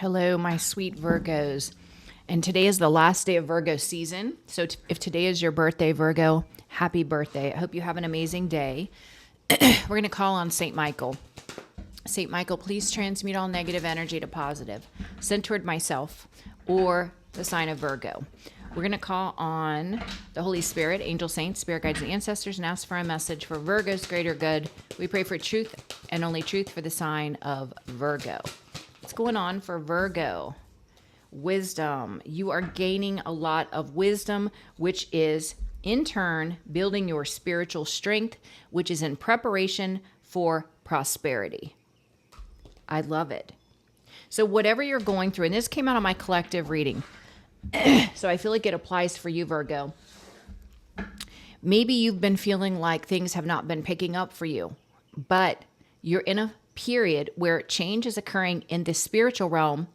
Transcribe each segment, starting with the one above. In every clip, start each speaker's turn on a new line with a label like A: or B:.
A: Hello, my sweet Virgos. And today is the last day of Virgo season. So if today is your birthday, Virgo, happy birthday. I hope you have an amazing day. We're going to call on St. Michael. St. Michael, please transmute all negative energy to positive, sent toward myself or the sign of Virgo. We're going to call on the Holy Spirit, angel saints, spirit guides, and ancestors, and ask for a message for Virgo's greater good. We pray for truth and only truth for the sign of Virgo. What's going on for Virgo? Wisdom. You are gaining a lot of wisdom, which is in turn building your spiritual strength, which is in preparation for prosperity. I love it. So whatever you're going through, and this came out of my collective reading, so I feel like it applies for you, Virgo. Maybe you've been feeling like things have not been picking up for you, but you're in a period where change is occurring in the spiritual realm.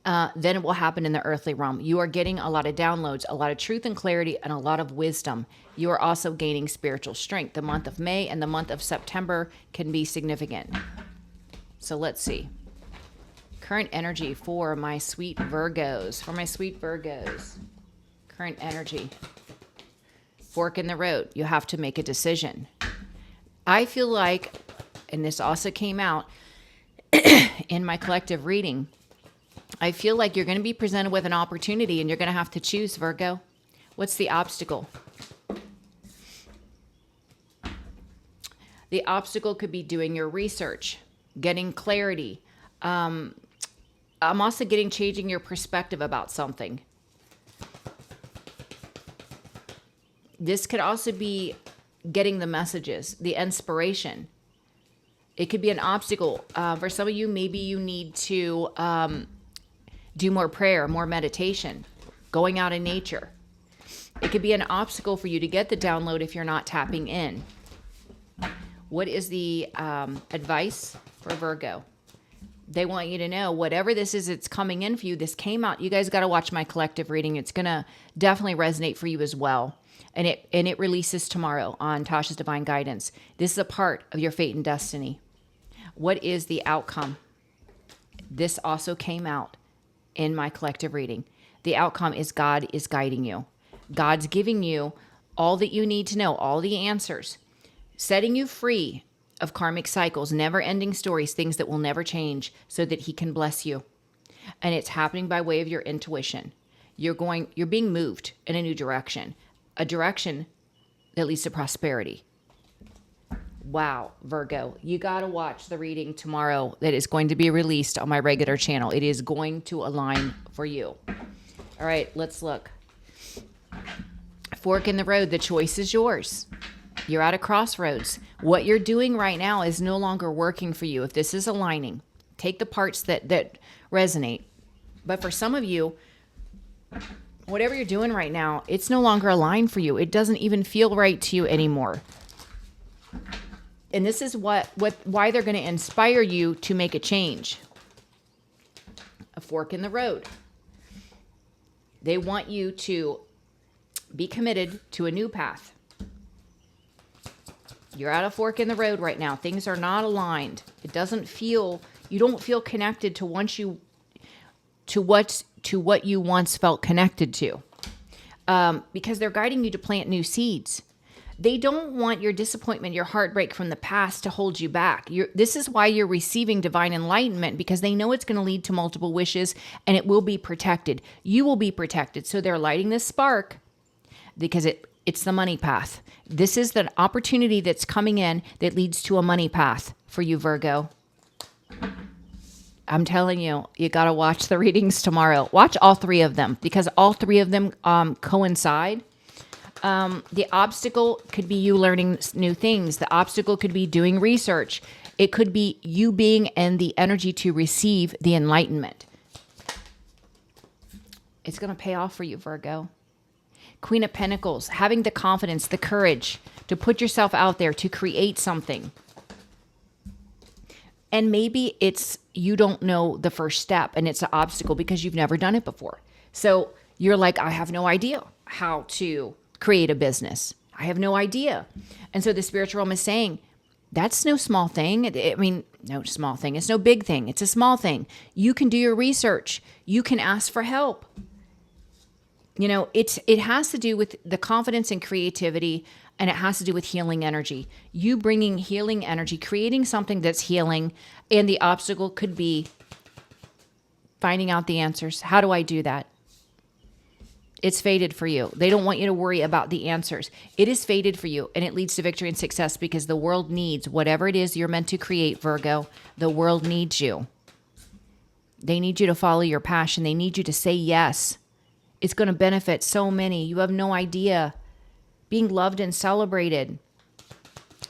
A: Then it will happen in the earthly realm. You are getting a lot of downloads, a lot of truth and clarity, and a lot of wisdom. You are also gaining spiritual strength. The month of May and the month of September can be significant. So let's see. Current energy for my sweet Virgos. Current energy. Fork in the road. You have to make a decision. I feel like, and this also came out in my collective reading, I feel like you're going to be presented with an opportunity and you're going to have to choose, Virgo. What's the obstacle? The obstacle could be doing your research, getting clarity. I'm also getting changing your perspective about something. This could also be getting the messages, the inspiration. It could be an obstacle. For some of you, maybe you need to do more prayer, more meditation, going out in nature. It could be an obstacle for you to get the download if you're not tapping in. What is the advice for Virgo? They want you to know whatever this is, it's coming in for you. This came out. You guys got to watch my collective reading. It's going to definitely resonate for you as well. And it releases tomorrow on Tasha's Divine Guidance. This is a part of your fate and destiny. What is the outcome? This also came out in my collective reading. The outcome is God is guiding you. God's giving you all that you need to know, all the answers, setting you free of karmic cycles, never-ending stories, things that will never change, so that he can bless you. And it's happening by way of your intuition. You're being moved in a new direction, a direction that leads to prosperity. Wow, Virgo, you got to watch the reading tomorrow that is going to be released on my regular channel. It is going to align for you. All right, let's look. Fork in the road. The choice is yours. You're at a crossroads. What you're doing right now is no longer working for you. If this is aligning, take the parts that resonate. But for some of you, whatever you're doing right now, it's no longer aligned for you. It doesn't even feel right to you anymore. And this is why they're going to inspire you to make a change. A fork in the road. They want you to be committed to a new path. You're at a fork in the road right now. Things are not aligned. It doesn't feel, you don't feel connected to what you once felt connected to. Because they're guiding you to plant new seeds. They don't want your disappointment, your heartbreak from the past to hold you back. This is why you're receiving divine enlightenment, because they know it's going to lead to multiple wishes and it will be protected. You will be protected. So they're lighting this spark because it's the money path. This is the opportunity that's coming in that leads to a money path for you, Virgo. I'm telling you, you got to watch the readings tomorrow. Watch all three of them because all three of them coincide. The obstacle could be you learning new things. The obstacle could be doing research. It could be you being in the energy to receive the enlightenment. It's going to pay off for you, Virgo. Queen of Pentacles, having the confidence, the courage to put yourself out there to create something. And maybe it's you don't know the first step and it's an obstacle because you've never done it before. So you're like, I have no idea how to create a business. I have no idea. And so the spiritual realm is saying, That's no small thing. I mean, no small thing. It's no big thing. It's a small thing. You can do your research. You can ask for help. You know, it has to do with the confidence and creativity, and it has to do with healing energy. You bringing healing energy, creating something that's healing, and the obstacle could be finding out the answers. How do I do that? It's fated for you. They don't want you to worry about the answers. It is fated for you, and it leads to victory and success because the world needs whatever it is you're meant to create, Virgo. The world needs you. They need you to follow your passion. They need you to say yes. It's going to benefit so many. You have no idea. Being loved and celebrated.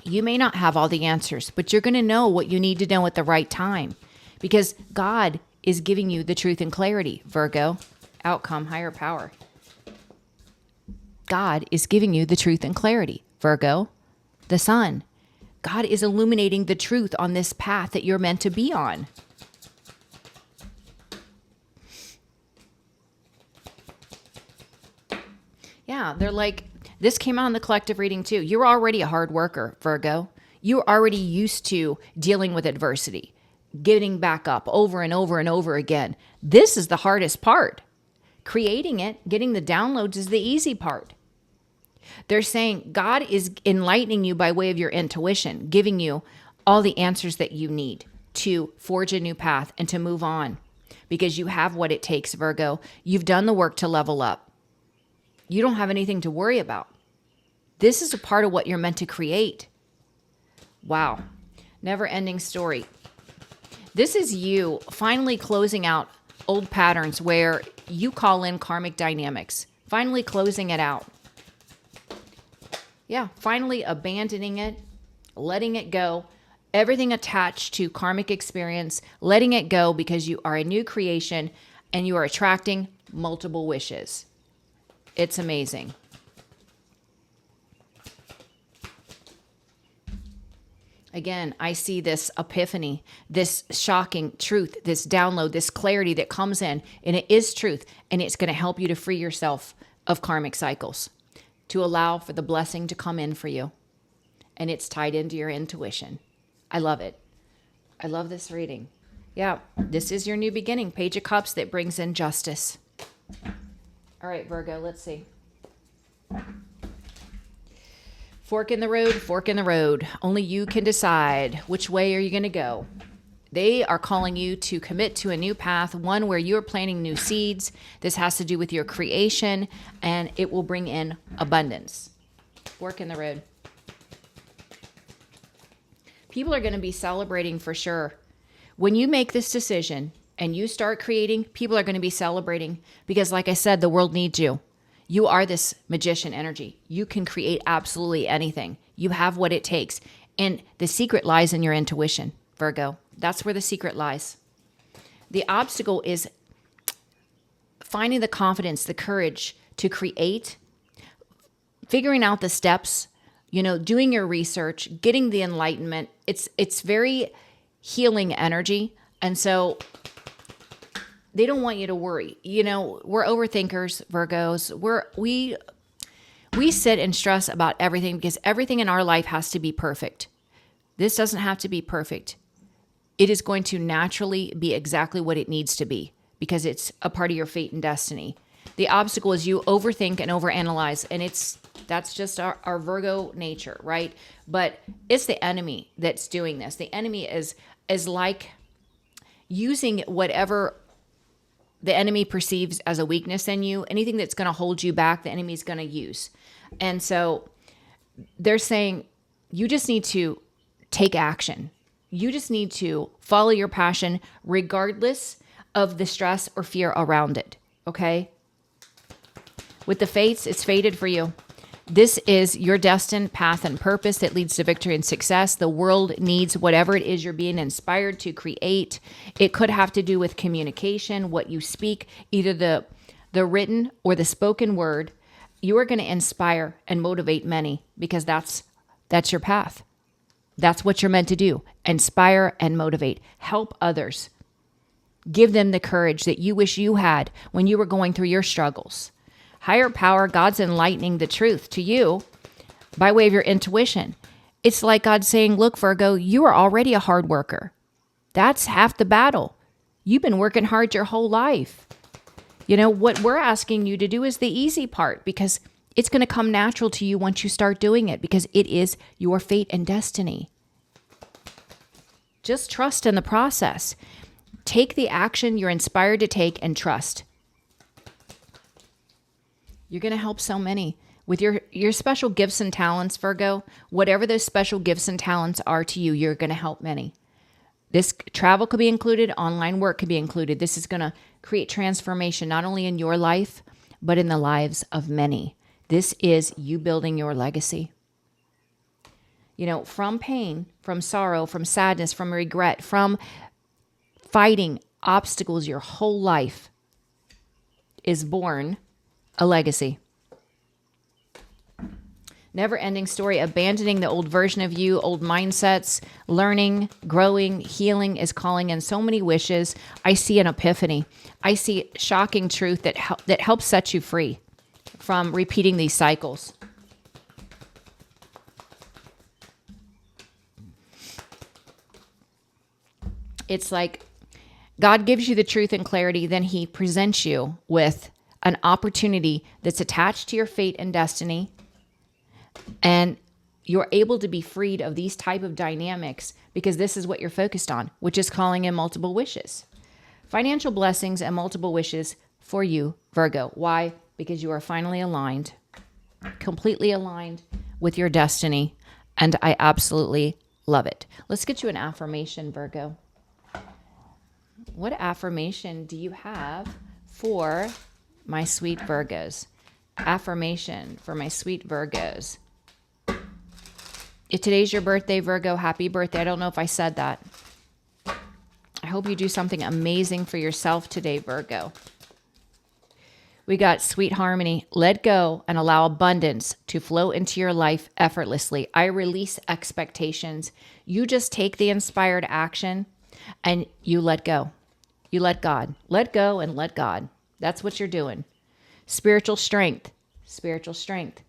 A: You may not have all the answers, but you're going to know what you need to know at the right time because God is giving you the truth and clarity, Virgo. Outcome, higher power. God is giving you the truth and clarity, Virgo. The sun. God is illuminating the truth on this path that you're meant to be on. Yeah, they're like, this came out in the collective reading too. You're already a hard worker, Virgo. You're already used to dealing with adversity, getting back up over and over and over again. This is the hardest part. Creating it, getting the downloads is the easy part. They're saying God is enlightening you by way of your intuition, giving you all the answers that you need to forge a new path and to move on because you have what it takes, Virgo. You've done the work to level up. You don't have anything to worry about. This is a part of what you're meant to create. Wow. Never-ending story. This is you finally closing out old patterns where you call in karmic dynamics. Finally closing it out. Yeah, finally abandoning it, letting it go. Everything attached to karmic experience, letting it go because you are a new creation and you are attracting multiple wishes. It's amazing. Again, I see this epiphany, this shocking truth, this download, this clarity that comes in, and it is truth, and it's going to help you to free yourself of karmic cycles, to allow for the blessing to come in for you. And it's tied into your intuition. I love it. I love this reading. Yeah, this is your new beginning. Page of Cups that brings in justice. All right, Virgo, let's see. Fork in the road, fork in the road. Only you can decide which way are you going to go. They are calling you to commit to a new path, one where you're planting new seeds. This has to do with your creation, and it will bring in abundance. Fork in the road. People are going to be celebrating for sure. When you make this decision and you start creating, people are going to be celebrating because, like I said, the world needs you. You are this magician energy. You can create absolutely anything. You have what it takes. And the secret lies in your intuition, Virgo. That's where the secret lies. The obstacle is finding the confidence, the courage to create, figuring out the steps, doing your research, getting the enlightenment. It's very healing energy. And so they don't want you to worry. We're overthinkers, Virgos. We sit and stress about everything because everything in our life has to be perfect. This doesn't have to be perfect. It is going to naturally be exactly what it needs to be because it's a part of your fate and destiny. The obstacle is you overthink and overanalyze, and that's just our Virgo nature, right? But it's the enemy that's doing this. The enemy is like using whatever the enemy perceives as a weakness in you. Anything that's going to hold you back, the enemy is going to use. And so they're saying you just need to take action. You just need to follow your passion regardless of the stress or fear around it, okay? With the fates, it's fated for you. This is your destined path and purpose that leads to victory and success. The world needs whatever it is you're being inspired to create. It could have to do with communication, what you speak, either the written or the spoken word. You are going to inspire and motivate many because that's your path. That's what you're meant to do. Inspire and motivate. Help others. Give them the courage that you wish you had when you were going through your struggles. Higher power, God's enlightening the truth to you by way of your intuition. It's like God saying, look, Virgo, you are already a hard worker. That's half the battle. You've been working hard your whole life. You know, what we're asking you to do is the easy part, because it's going to come natural to you once you start doing it, because it is your fate and destiny. Just trust in the process. Take the action you're inspired to take and trust. You're going to help so many. With your special gifts and talents, Virgo, whatever those special gifts and talents are to you, you're going to help many. This travel could be included, online work could be included. This is going to create transformation, not only in your life, but in the lives of many. This is you building your legacy. You know, from pain, from sorrow, from sadness, from regret, from fighting obstacles your whole life is born a legacy. Never-ending story, abandoning the old version of you, old mindsets, learning, growing, healing is calling in so many wishes. I see an epiphany. I see shocking truth that helps set you free from repeating these cycles. It's like God gives you the truth and clarity, then he presents you with an opportunity that's attached to your fate and destiny, and you're able to be freed of these type of dynamics because this is what you're focused on, which is calling in multiple wishes. Financial blessings and multiple wishes for you, Virgo. Why? Because you are finally aligned, completely aligned with your destiny, and I absolutely love it. Let's get you an affirmation, Virgo. What affirmation do you have for my sweet Virgos? Affirmation for my sweet Virgos. If today's your birthday, Virgo, happy birthday. I don't know if I said that. I hope you do something amazing for yourself today, Virgo. We got sweet harmony. Let go and allow abundance to flow into your life effortlessly. I release expectations. You just take the inspired action and you let go. You let God. Let go and let God. That's what you're doing. Spiritual strength. Spiritual strength.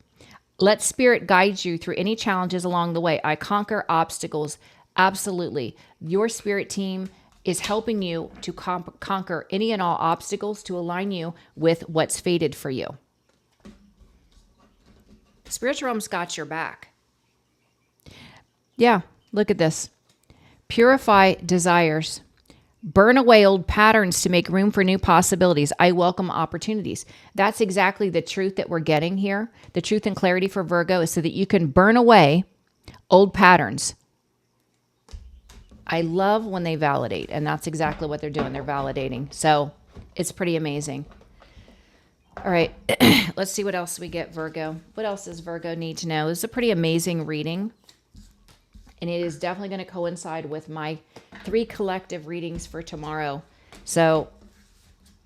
A: Let spirit guide you through any challenges along the way. I conquer obstacles. Absolutely. Your spirit team is helping you to conquer any and all obstacles to align you with what's fated for you. Spiritual realm's got your back. Yeah, look at this. Purify desires. Burn away old patterns to make room for new possibilities. I welcome opportunities. That's exactly the truth that we're getting here. The truth and clarity for Virgo is so that you can burn away old patterns. I love when they validate, and that's exactly what they're doing. They're validating. So it's pretty amazing. All right, let's see what else we get, Virgo. What else does Virgo need to know? This is a pretty amazing reading, and it is definitely going to coincide with my 3 collective readings for tomorrow. So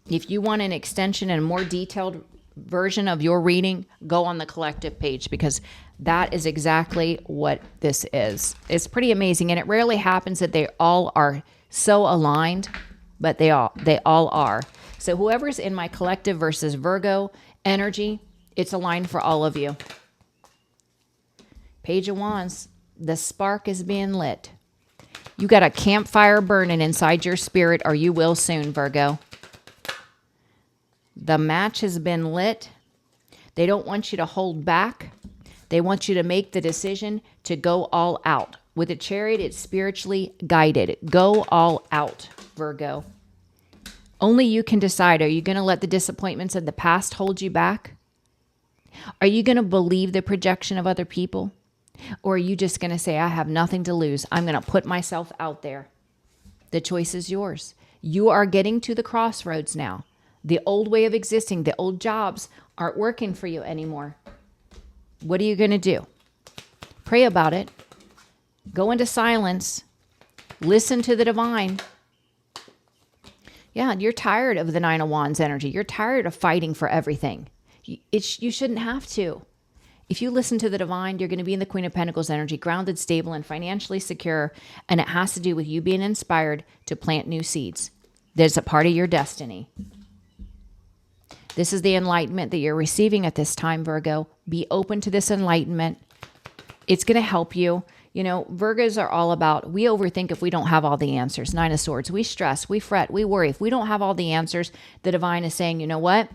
A: if you want an extension and a more detailed version of your reading, go on the collective page, because that is exactly what this is. It's pretty amazing, and it rarely happens that they all are so aligned, but they all are. So whoever's in my collective versus Virgo energy, it's aligned for all of you. Page of Wands. The spark is being lit. You got a campfire burning inside your spirit, or you will soon, Virgo. The match has been lit. They don't want you to hold back. They want you to make the decision to go all out. With a Chariot, it's spiritually guided. Go all out, Virgo. Only you can decide. Are you going to let the disappointments of the past hold you back? Are you going to believe the projection of other people? Or are you just going to say, I have nothing to lose. I'm going to put myself out there. The choice is yours. You are getting to the crossroads now. The old way of existing, the old jobs aren't working for you anymore. What are you going to do? Pray about it. Go into silence. Listen to the divine. Yeah, you're tired of the 9 of Wands energy. You're tired of fighting for everything. You shouldn't have to. If you listen to the divine, you're going to be in the Queen of Pentacles energy, grounded, stable, and financially secure. And it has to do with you being inspired to plant new seeds. There's a part of your destiny. This is the enlightenment that you're receiving at this time, Virgo. Be open to this enlightenment. It's going to help you. You know, Virgos are all about, we overthink if we don't have all the answers. Nine of Swords. We stress, we fret, we worry. If we don't have all the answers, the divine is saying, you know what?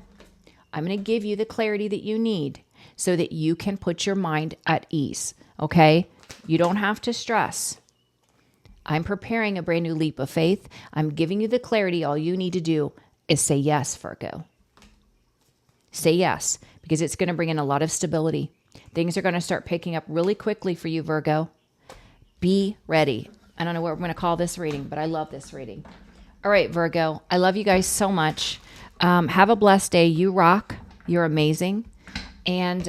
A: I'm going to give you the clarity that you need so that you can put your mind at ease. Okay? You don't have to stress. I'm preparing a brand new leap of faith. I'm giving you the clarity. All you need to do is say yes, Virgo. Say yes, because it's going to bring in a lot of stability. Things are going to start picking up really quickly for you, Virgo. Be ready. I don't know what we're going to call this reading, but I love this reading. All right, Virgo. I love you guys so much. Have a blessed day. You rock. You're amazing. And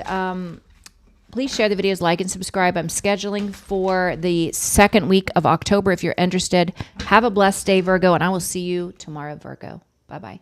A: please share the videos, like and subscribe. I'm scheduling for the second week of October if you're interested. Have a blessed day, Virgo, and I will see you tomorrow, Virgo. Bye-bye.